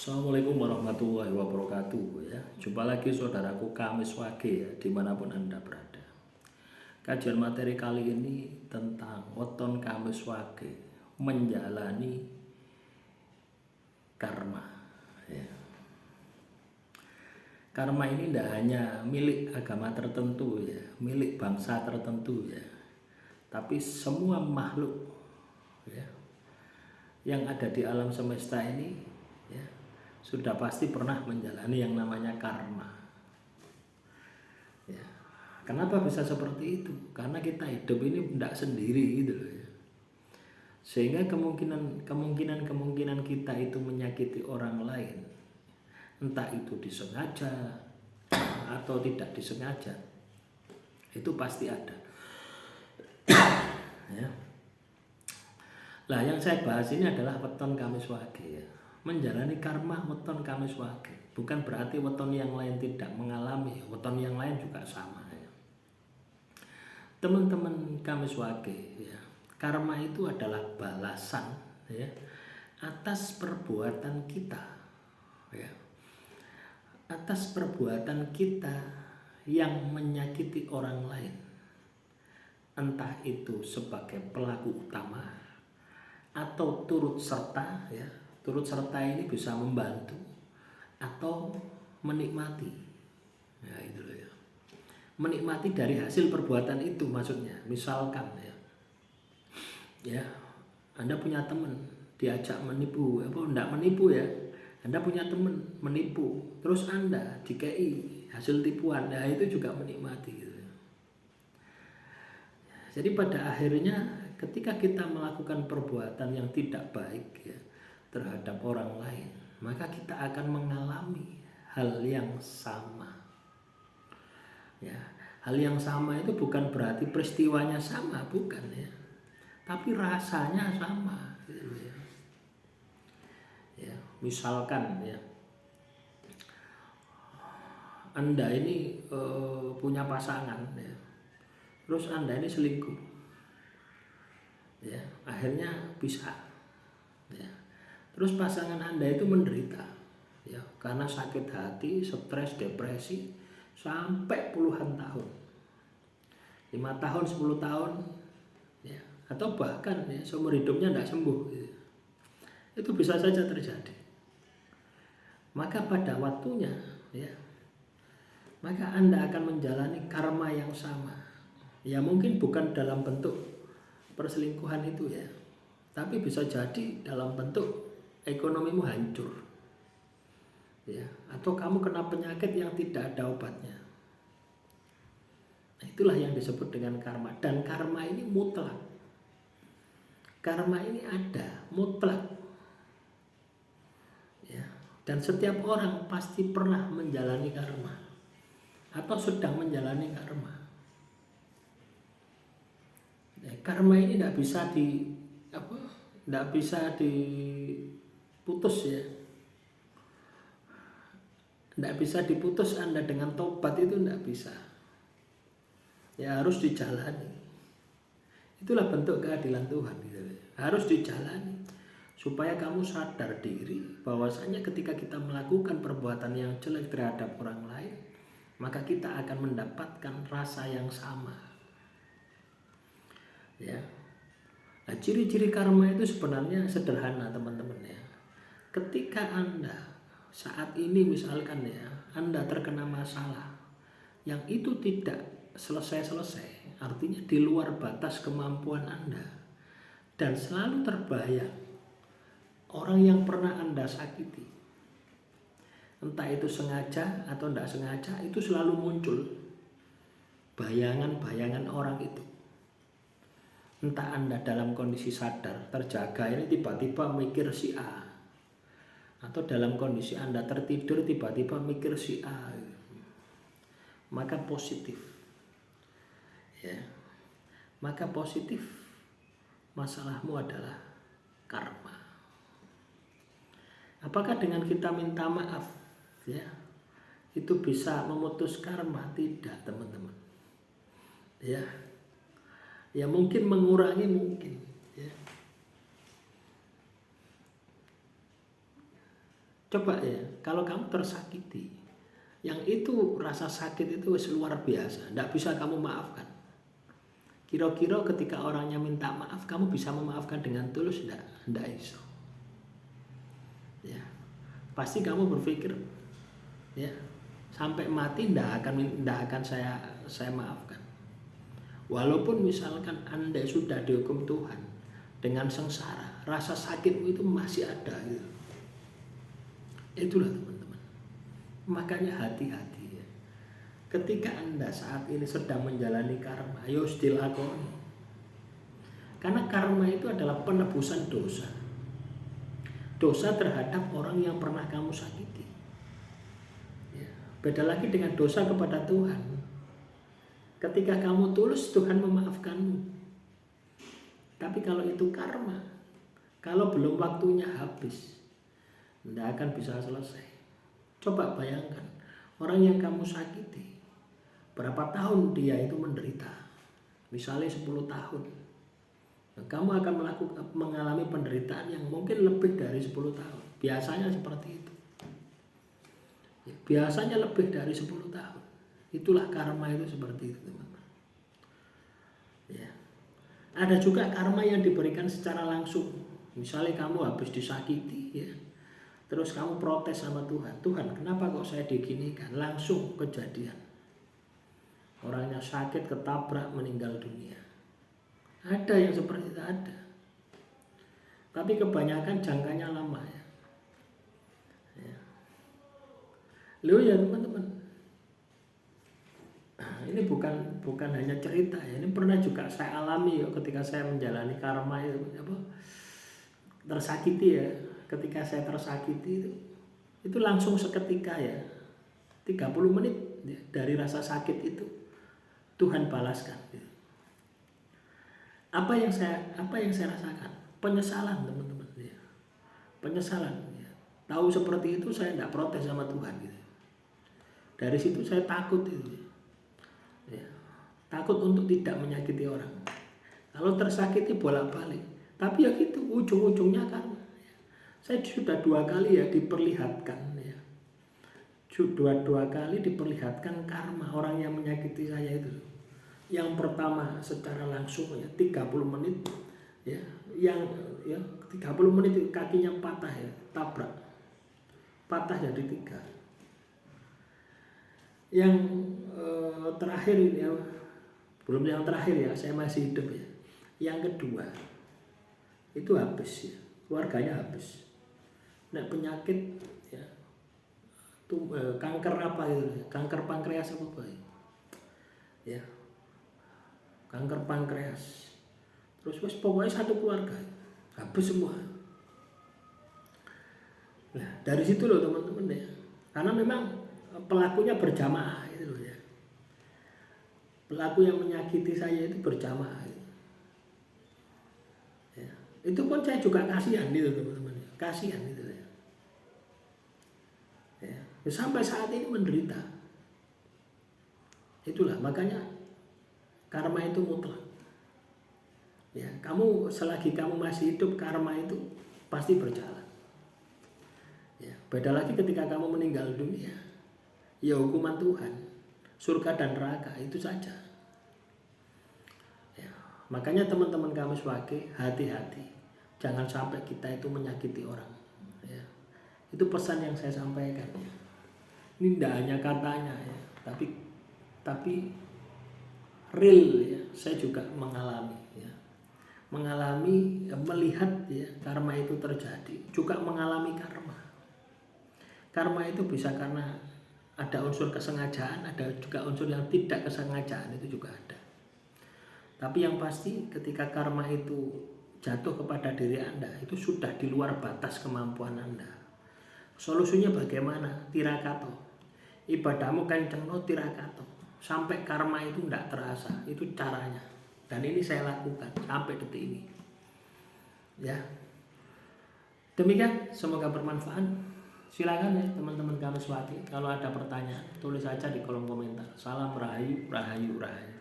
Assalamualaikum warahmatullahi wabarakatuh ya. Jumpa lagi saudaraku Kamis Wage ya, dimanapun Anda berada. Kajian materi kali ini tentang weton Kamis Wage menjalani karma ya. Karma ini tidak hanya milik agama tertentu ya, milik bangsa tertentu ya, tapi semua makhluk ya yang ada di alam semesta ini ya sudah pasti pernah menjalani yang namanya karma ya. Kenapa bisa seperti itu? Karena kita hidup ini tidak sendiri gitu loh ya. Sehingga kemungkinan kita itu menyakiti orang lain, entah itu disengaja atau tidak disengaja, itu pasti ada ya. Lah yang saya bahas ini adalah weton Kamis Wage ya. Menjalani karma weton Kamis Wage. Bukan berarti weton yang lain tidak mengalami, weton yang lain juga sama ya. Teman-teman Kamis Wage ya. Karma itu adalah balasan ya atas perbuatan kita ya. Atas perbuatan kita yang menyakiti orang lain. Entah itu sebagai pelaku utama atau turut serta ya. Turut serta ini bisa membantu atau menikmati ya, itu loh ya. Menikmati dari hasil perbuatan itu maksudnya. Misalkan ya Anda punya teman diajak menipu, enggak menipu ya, Anda punya teman menipu, terus Anda dikei hasil tipuan, ya itu juga menikmati gitu. Jadi pada akhirnya ketika kita melakukan perbuatan yang tidak baik ya terhadap orang lain, maka kita akan mengalami hal yang sama. Ya, hal yang sama itu bukan berarti peristiwanya sama, bukan ya. Tapi rasanya sama gitu ya. Ya, misalkan ya Anda ini punya pasangan ya. Terus Anda ini selingkuh. Ya, akhirnya bisa. Ya. Terus pasangan Anda itu menderita ya karena sakit hati, stres, depresi sampai puluhan tahun. 5 tahun, 10 tahun ya, atau bahkan ya seumur hidupnya tidak sembuh gitu. Itu bisa saja terjadi. Maka pada waktunya ya, maka Anda akan menjalani karma yang sama. Ya mungkin bukan dalam bentuk perselingkuhan itu ya, tapi bisa jadi dalam bentuk ekonomimu hancur ya, atau kamu kena penyakit yang tidak ada obatnya. Nah, itulah yang disebut dengan karma. Dan karma ini mutlak. Karma ini ada mutlak ya. Dan setiap orang pasti pernah menjalani karma atau sedang menjalani karma ya. Karma ini tidak bisa diputus ya. Tidak bisa diputus Anda dengan tobat, itu tidak bisa. Ya harus dijalani. Itulah bentuk keadilan Tuhan gitu. Harus dijalani supaya kamu sadar diri bahwasanya ketika kita melakukan perbuatan yang jelek terhadap orang lain, maka kita akan mendapatkan rasa yang sama. Ya. Nah, ciri-ciri karma itu sebenarnya sederhana teman-teman ya. Ketika Anda saat ini misalkan ya, Anda terkena masalah yang itu tidak selesai-selesai, artinya di luar batas kemampuan Anda, dan selalu terbayang orang yang pernah Anda sakiti, entah itu sengaja atau tidak sengaja, itu selalu muncul bayangan-bayangan orang itu. Entah Anda dalam kondisi sadar terjaga ini tiba-tiba mikir si A, atau dalam kondisi Anda tertidur tiba-tiba mikir si A, maka positif ya, maka positif masalahmu adalah karma. Apakah dengan kita minta maaf ya itu bisa memutus karma? Tidak teman-teman ya. Ya mungkin mengurangi, mungkin ya. Coba ya, kalau kamu tersakiti, yang itu rasa sakit itu luar biasa, tidak bisa kamu maafkan. Kira-kira ketika orangnya minta maaf, kamu bisa memaafkan dengan tulus? Tidak iso. Ya, pasti kamu berpikir, ya, sampai mati tidak akan saya maafkan. Walaupun misalkan Anda sudah dihukum Tuhan dengan sengsara, rasa sakitmu itu masih ada gitu. Itulah teman-teman. Makanya hati-hati ya. Ketika Anda saat ini sedang menjalani karma, ayo dilakoni. Karena karma itu adalah penebusan dosa. Dosa terhadap orang yang pernah kamu sakiti. Ya, beda lagi dengan dosa kepada Tuhan. Ketika kamu tulus, Tuhan memaafkanmu. Tapi kalau itu karma, kalau belum waktunya habis, tidak akan bisa selesai. Coba bayangkan, orang yang kamu sakiti, berapa tahun dia itu menderita. Misalnya 10 tahun. Nah, kamu akan mengalami penderitaan yang mungkin lebih dari 10 tahun. Biasanya seperti itu. Ya, biasanya lebih dari 10 tahun. Itulah karma itu seperti itu, teman-teman. Ya. Ada juga karma yang diberikan secara langsung. Misalnya kamu habis disakiti, ya, terus kamu protes sama Tuhan. Tuhan, kenapa kok saya diginikan? Langsung kejadian. Orangnya sakit, ketabrak, meninggal dunia. Ada yang seperti itu, ada. Tapi kebanyakan jangkanya lama ya. Loh ya teman-teman. Ini bukan hanya cerita ya, ini pernah juga saya alami ya ketika saya menjalani karma itu tersakiti ya. Ketika saya tersakiti itu langsung seketika ya, 30 menit ya, dari rasa sakit itu Tuhan balaskan ya. Apa yang saya rasakan? Penyesalan teman-teman ya. Penyesalan ya. Tahu seperti itu saya tidak protes sama Tuhan gitu. Dari situ saya takut itu ya. Takut untuk tidak menyakiti orang. Kalau tersakiti bolak-balik, tapi ya gitu ujung-ujungnya karma. Saya sudah 2 kali ya diperlihatkan ya. Dua kali diperlihatkan karma orang yang menyakiti saya itu. Yang pertama secara langsung ya 30 menit ya, yang ya 30 menit kakinya patah ya, tabrak. Patah jadi 3. Yang terakhir ini ya, belum yang terakhir ya, saya masih hidup ya. Yang kedua itu habis ya, keluarganya habis. Nah, penyakit ya, kanker apa itu? Kanker pankreas apa ya? Kanker pankreas. Terus pokoknya satu keluarga habis semua. Nah, dari situ loh teman-teman ya. Karena memang pelakunya berjamaah itu loh ya. Pelaku yang menyakiti saya itu berjamaah. Ya. Itu pun saya juga kasihan gitu teman-teman. Kasihan gitu ya. Ya. Sampai saat ini menderita. Itulah makanya karma itu mutlak. Ya, selagi kamu masih hidup, karma itu pasti berjalan. Ya, beda lagi ketika kamu meninggal dunia. Ya hukuman Tuhan, surga dan neraka itu saja. Ya, makanya teman-teman kami sebagai hati-hati, jangan sampai kita itu menyakiti orang. Ya, itu pesan yang saya sampaikan. Ya. Ini tidak hanya katanya ya, tapi real ya, saya juga mengalami ya. Melihat ya karma itu terjadi, juga mengalami karma. Karma itu bisa karena ada unsur kesengajaan, ada juga unsur yang tidak kesengajaan, itu juga ada. Tapi yang pasti ketika karma itu jatuh kepada diri Anda, itu sudah di luar batas kemampuan Anda. Solusinya bagaimana? Tirakato. Ibadahmu kenceng tirakato. Sampai karma itu tidak terasa, itu caranya. Dan ini saya lakukan sampai detik ini. Ya. Demikian, semoga bermanfaat. Silakan ya teman-teman kami Swati, kalau ada pertanyaan tulis saja di kolom komentar. Salam rahayu, rahayu, rahayu.